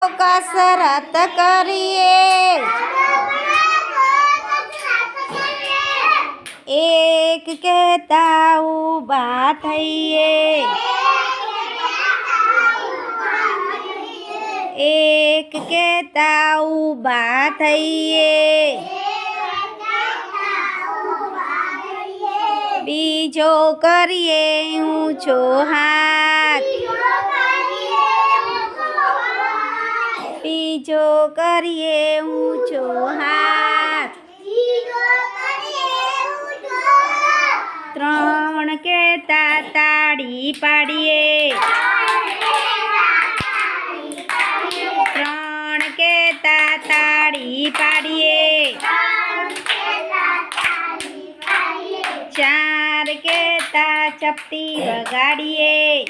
कसरत करिए, एक कहता ऊभा थईए, एक कहता ऊभा थईए, बीजो करिए ऊंचो हाथ, बीजो करिए ऊंचो हाथ, त्रण कहता ताड़ी पाड़िए, त्रण कहता ताड़ी पाड़िए, चार कहता चपटी वगाड़िए।